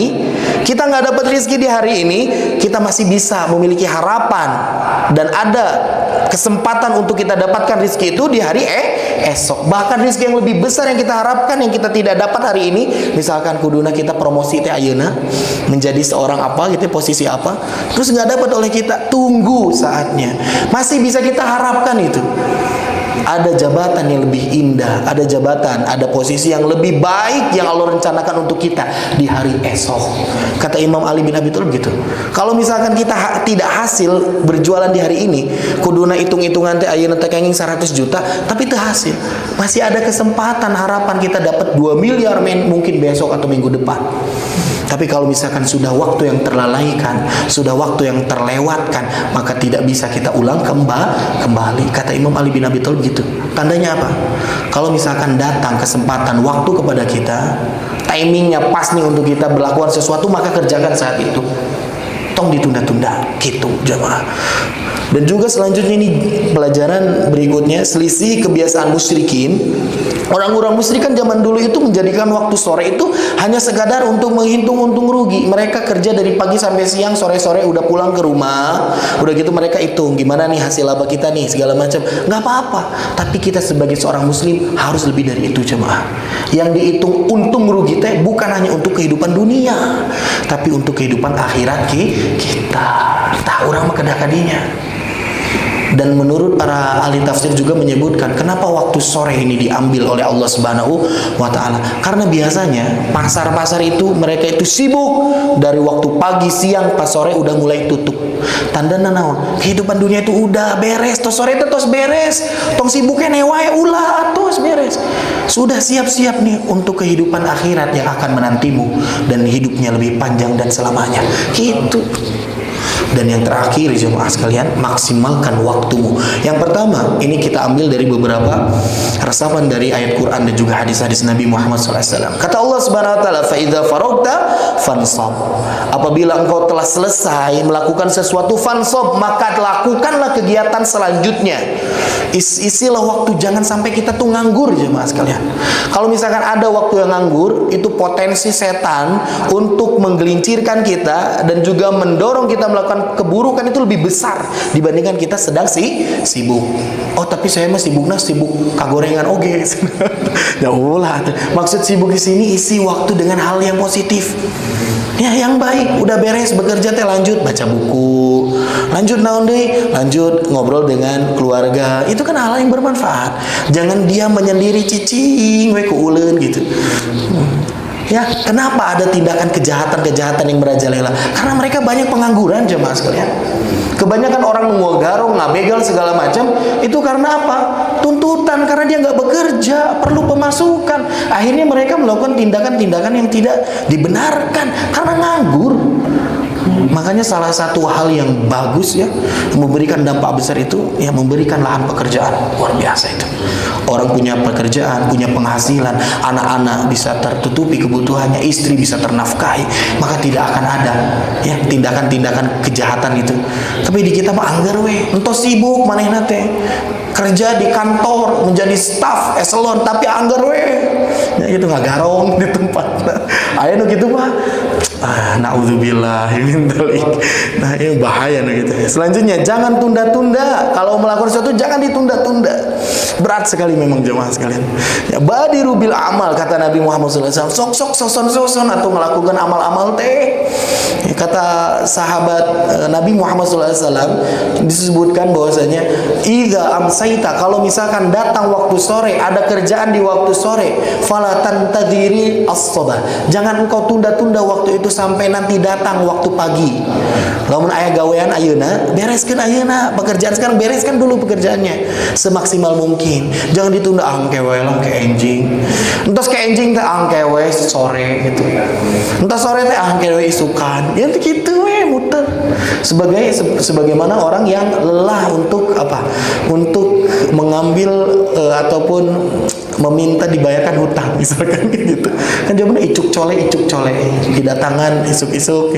kita nggak dapat rizki di hari ini, kita masih bisa memiliki harapan dan ada kesempatan untuk kita dapatkan rizki itu di hari esok. Bahkan rizki yang lebih besar yang kita harapkan yang kita tidak dapat hari ini, misalkan kuduna kita promosi teh ayeuna menjadi seorang apa gitu, posisi apa, terus nggak dapat oleh kita, tunggu saatnya, masih bisa kita harapkan itu. Ada jabatan yang lebih indah, ada jabatan, ada posisi yang lebih baik yang Allah rencanakan untuk kita di hari esok. Kata Imam Ali bin Abi Thalib gitu. Kalau misalkan kita tidak hasil berjualan di hari ini, kuduna hitung-hitungan teh ayeuna teh kenging 100 juta, tapi itu hasil. Masih ada kesempatan, harapan kita dapat 2 miliar mungkin besok atau minggu depan. Tapi kalau misalkan sudah waktu yang terlalaikan, sudah waktu yang terlewatkan, maka tidak bisa kita ulang kembali. Kata Imam Ali bin Abi Thalib gitu. Tandanya apa? Kalau misalkan datang kesempatan waktu kepada kita, timingnya pas nih untuk kita melakukan sesuatu, maka kerjakan saat itu. Tong ditunda-tunda, gitu jamaah. Dan juga selanjutnya ini pelajaran berikutnya, selisih kebiasaan musyrikin. Orang-orang musyrik kan zaman dulu itu menjadikan waktu sore itu hanya sekadar untuk menghitung untung rugi. Mereka kerja dari pagi sampai siang, sore-sore udah pulang ke rumah. Udah gitu mereka hitung gimana nih hasil laba kita nih segala macam. Nggak apa-apa. Tapi kita sebagai seorang muslim harus lebih dari itu jemaah. Yang dihitung untung rugi teh bukan hanya untuk kehidupan dunia, tapi untuk kehidupan akhirat kita. Tah orang mah kedah kadinya. Dan menurut para ahli tafsir juga menyebutkan kenapa waktu sore ini diambil oleh Allah Subhanahu wa taala. Karena biasanya pasar-pasar itu mereka itu sibuk dari waktu pagi, siang, pas sore udah mulai tutup. Tandana naon? Kehidupan dunia itu udah beres, tos sore itu tos beres. Tong sibuknya newae ulah tos beres. Sudah siap-siap nih untuk kehidupan akhirat yang akan menantimu dan hidupnya lebih panjang dan selamanya. Gitu. Dan yang terakhir jemaah sekalian, maksimalkan waktumu. Yang pertama, ini kita ambil dari beberapa resapan dari ayat Quran dan juga hadis-hadis Nabi Muhammad SAW. Kata Allah Subhanahu Wa Taala, "Fa idza faragta fansab." Apabila engkau telah selesai melakukan sesuatu, fansab, maka lakukanlah kegiatan selanjutnya. Isilah waktu, jangan sampai kita tuh nganggur jemaah sekalian. Kalau misalkan ada waktu yang nganggur, itu potensi setan untuk menggelincirkan kita dan juga mendorong kita melakukan keburukan itu lebih besar dibandingkan kita sedang sibuk. Oh, tapi saya mah sibuk kagorengan oge. Ya ulah. Maksud sibuk di sini isi waktu dengan hal yang positif. Ya, yang baik. Udah beres bekerja teh lanjut baca buku. Lanjut naon deui? Lanjut ngobrol dengan keluarga. Itu kan hal yang bermanfaat. Jangan dia menyendiri cicing we ku ulun gitu. Ya, kenapa ada tindakan kejahatan-kejahatan yang merajalela? Karena mereka banyak pengangguran jemaah sekalian. Kebanyakan orang mengogarong, ngabegal segala macam itu karena apa? Tuntutan, karena dia nggak bekerja, perlu pemasukan. Akhirnya mereka melakukan tindakan-tindakan yang tidak dibenarkan karena nganggur. Makanya salah satu hal yang bagus ya, memberikan dampak besar itu ya memberikan lahan pekerjaan. Luar biasa itu. Orang punya pekerjaan, punya penghasilan, anak-anak bisa tertutupi kebutuhannya, istri bisa ternafkahi, maka tidak akan ada ya tindakan-tindakan kejahatan itu. Tapi di kita mah anggar we, entos sibuk manehna teh. Kerja di kantor menjadi staf eselon tapi anggar we. Ya itu ngagarong di tempat. Aya nu kitu mah naudzubillah min dzalik. Nah, ini bahaya gitu. Selanjutnya, jangan tunda-tunda. Kalau melakukan sesuatu jangan ditunda-tunda. Berat sekali memang jemaah sekalian. Ya, badiru bil amal kata Nabi Muhammad SAW. Sok-sok soson-soson atau melakukan amal-amal teh. Ya, kata sahabat Nabi Muhammad SAW disebutkan bahwasanya idza amsaita, kalau misalkan datang waktu sore, ada kerjaan di waktu sore, fala tantadhiri as-sabah. Jangan Jangan engkau tunda-tunda waktu itu sampai nanti datang waktu pagi. Lamun aya gawean ayeuna, bereskeun ayeuna. Pekerjaan sekarang bereskan dulu pekerjaannya semaksimal mungkin. Jangan ditunda angke we lah ke enjing. Entos ke enjing teh angke we sore gitu. Entos sore teh angke we isukan. Ya gitu we muter. Sebagaimana orang yang lelah untuk apa? Untuk mengambil ataupun meminta dibayarkan hutang misalkan gitu. Kan jawabannya icuk cole didatangan isuk-isuk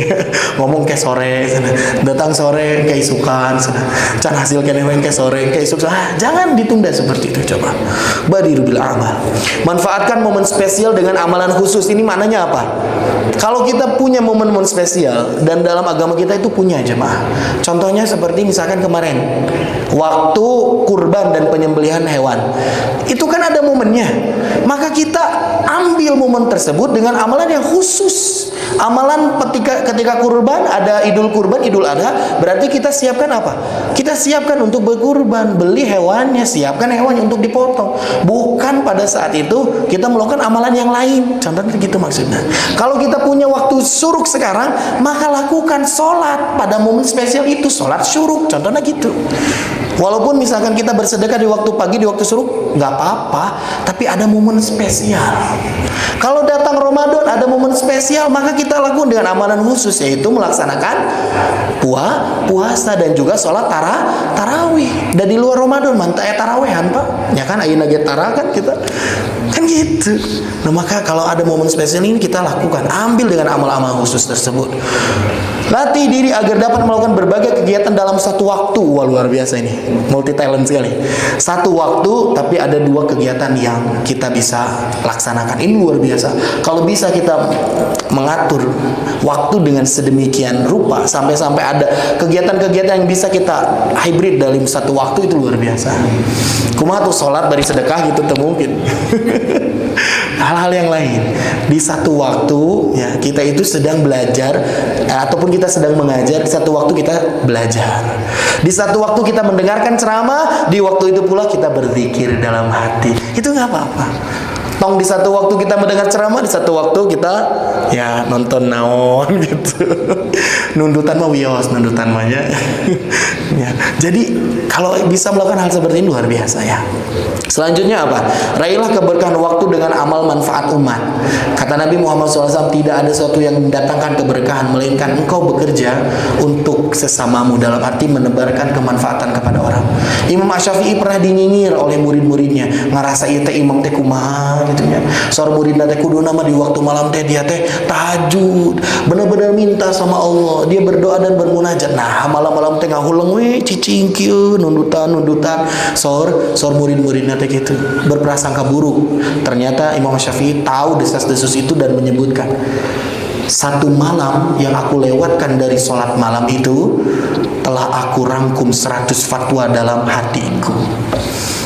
ngomong ke sore sana. Datang sore ke isukan sana. Can hasil kene ke sore ke isuk. Jangan ditunda seperti itu coba. Badiru bil amal. Manfaatkan momen spesial dengan amalan khusus. Ini maknanya apa? Kalau kita punya momen-momen spesial dan dalam agama kita itu punya jemaah. Contohnya seperti misalkan kemarin waktu kurban dan penyembelihan hewan. Itu kan ada momennya. Maka kita ambil momen tersebut dengan amalan yang khusus. Amalan ketika kurban, ada idul kurban, idul adha, berarti kita siapkan apa? Kita siapkan untuk berkurban, beli hewannya, siapkan hewannya untuk dipotong. Bukan pada saat itu kita melakukan amalan yang lain. Contohnya gitu maksudnya. Kalau kita punya waktu syuruk sekarang, maka lakukan sholat pada momen spesial itu, sholat syuruk. Contohnya gitu. Walaupun misalkan kita bersedekah di waktu pagi, di waktu syuruk, nggak apa-apa, tapi ada momen spesial. Kalau datang Ramadan ada momen spesial, maka kita lakukan dengan amalan khusus, yaitu melaksanakan puasa dan juga sholat tarawih. Dan di luar Ramadan mantap tarawehan pak, ya kan ayeuna ge tara kan kita kan gitu. Nah maka kalau ada momen spesial ini kita lakukan, ambil dengan amal-amal khusus tersebut. Latih diri agar dapat melakukan berbagai kegiatan dalam satu waktu. Wah luar biasa ini, multi talent sekali. Satu waktu tapi ada dua kegiatan yang kita bisa laksanakan. Ini luar biasa. Kalau bisa kita mengatur waktu dengan sedemikian rupa sampai ada kegiatan-kegiatan yang bisa kita hybrid dalam satu waktu, itu luar biasa. Kumaha tuh sholat dari sedekah gitu tuh mungkin. Hal-hal yang lain di satu waktu ya, kita itu sedang belajar ataupun kita sedang mengajar, di satu waktu kita belajar, di satu waktu kita mendengarkan ceramah, di waktu itu pula kita berzikir dalam hati. Itu nggak apa-apa. Tong di satu waktu kita mendengar ceramah, di satu waktu kita ya nonton naon gitu. Nundutan mah wios, nundutan mah ya. Jadi kalau bisa melakukan hal seperti ini luar biasa ya. Selanjutnya apa? Raihlah keberkahan waktu dengan amal manfaat umat. Kata Nabi Muhammad SAW, tidak ada sesuatu yang mendatangkan keberkahan melainkan engkau bekerja untuk sesamamu, dalam arti menebarkan kemanfaatan kepada orang. Imam Asy-Syafi'i pernah dinyinyir oleh murid-muridnya, ngarasa ieu teh imam teh kumaha gitu nya. Sor muridna teh kuduna mah di waktu malam teh dia teh tahajud, benar-benar minta sama Allah, dia berdoa dan bermunajat. Nah, malam-malam teh ngahuleng we cicing kieu nundutan sor murid-muridna teh gitu, berprasangka buruk. Ternyata Imam Syafi'i tahu desas-desus itu dan menyebutkan, satu malam yang aku lewatkan dari sholat malam itu telah aku rangkum 100 fatwa dalam hatiku.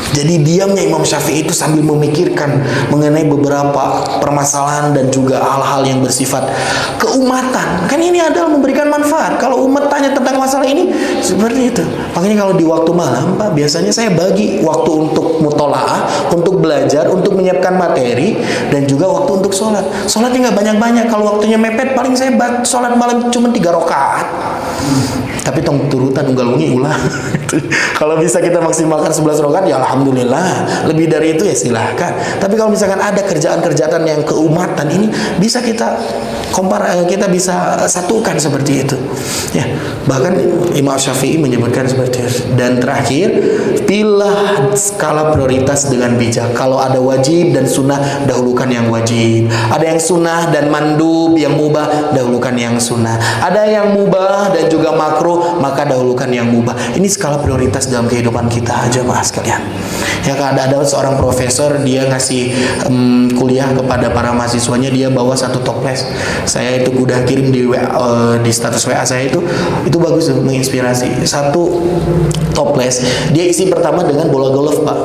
Jadi diamnya Imam Syafi'i itu sambil memikirkan mengenai beberapa permasalahan dan juga hal-hal yang bersifat keumatan. Kan ini adalah memberikan manfaat. Kalau umat tanya tentang masalah ini, seperti itu. Makanya kalau di waktu malam, Pak, biasanya saya bagi waktu untuk mutolaah, untuk belajar, untuk menyiapkan materi, dan juga waktu untuk sholat. Sholatnya nggak banyak-banyak. Kalau waktunya mepet, paling saya sholat malam cuma 3 rakaat. Tapi tong turutan unggal wengi ulah. Kalau bisa kita maksimalkan 11 rakaat ya alhamdulillah. Lebih dari itu ya silahkan. Tapi kalau misalkan ada kerjaan-kerjaan yang keumatan ini, bisa kita kita bisa satukan seperti itu. Ya, bahkan Imam Syafi'i menyebutkan seperti itu. Dan terakhir, pilih skala prioritas dengan bijak. Kalau ada wajib dan sunnah, dahulukan yang wajib. Ada yang sunnah dan mandub, yang mubah, dahulukan yang sunnah. Ada yang mubah dan juga makruh, maka dahulukan yang mubah. Ini skala prioritas dalam kehidupan kita aja, mas sekalian. Ya, ada seorang profesor, dia ngasih kuliah kepada para mahasiswanya, dia bawa satu toples. Saya itu udah kirim di di status WA saya, itu bagus tuh, menginspirasi. Satu toples dia isi pertama dengan bola golf, Pak.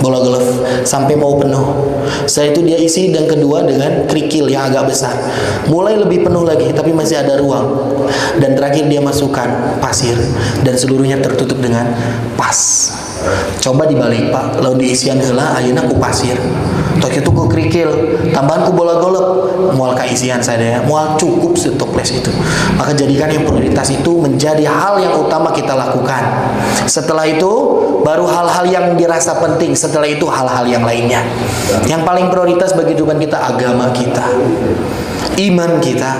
Bola golf sampai mau penuh. Setelah itu dia isi dan kedua dengan kerikil yang agak besar. Mulai lebih penuh lagi tapi masih ada ruang. Dan terakhir dia masukkan pasir dan seluruhnya tertutup dengan pas. Coba dibalik Pak, lalu diisian heula ayeuna ku pasir. Tok itu ku kerikil, tambahan ku bola golep, moal kaisian sadaya, moal cukup setoples itu. Maka jadikan yang prioritas itu menjadi hal yang utama kita lakukan. Setelah itu baru hal-hal yang dirasa penting, setelah itu hal-hal yang lainnya. Yang paling prioritas bagi kehidupan kita agama kita, iman kita.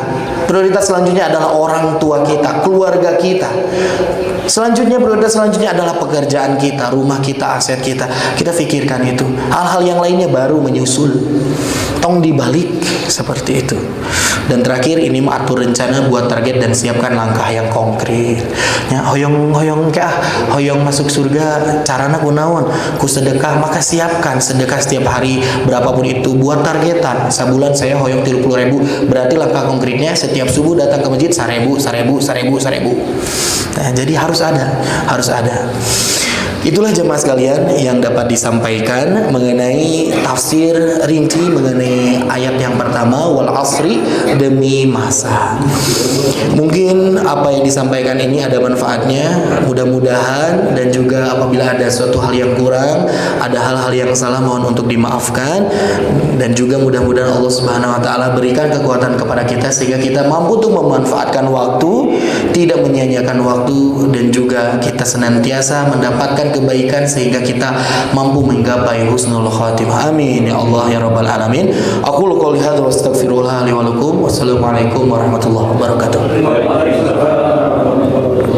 Prioritas selanjutnya adalah orang tua kita, keluarga kita. Selanjutnya prioritas selanjutnya adalah pekerjaan kita, rumah kita, aset kita. Kita pikirkan itu. Hal-hal yang lainnya baru menyusul. Tong dibalik seperti itu. Dan terakhir ini atur rencana, buat target dan siapkan langkah yang konkret. Ya, hoyong masuk surga carana kunaon? Ku sedekah, maka siapkan sedekah setiap hari berapapun itu, buat targetan. Sebulan saya hoyong 30.000, berarti langkah konkretnya setiap subuh datang ke masjid 1.000. Nah, jadi harus ada. Itulah jemaah sekalian yang dapat disampaikan mengenai tafsir rinci mengenai ayat yang pertama, wal asri, demi masa. Mungkin apa yang disampaikan ini ada manfaatnya, mudah-mudahan, dan juga apabila ada suatu hal yang kurang, ada hal-hal yang salah, mohon untuk dimaafkan, dan juga mudah-mudahan Allah Subhanahu wa taala berikan kekuatan kepada kita sehingga kita mampu untuk memanfaatkan waktu, tidak menyia-nyiakan waktu, dan juga kita senantiasa mendapatkan kebaikan sehingga kita mampu menggapai husnul khatimah. Amin ya Allah ya rabbal alamin. Aqulu qouli hadza wa astaghfirullah li wa lakum. Wassalamualaikum warahmatullahi wabarakatuh.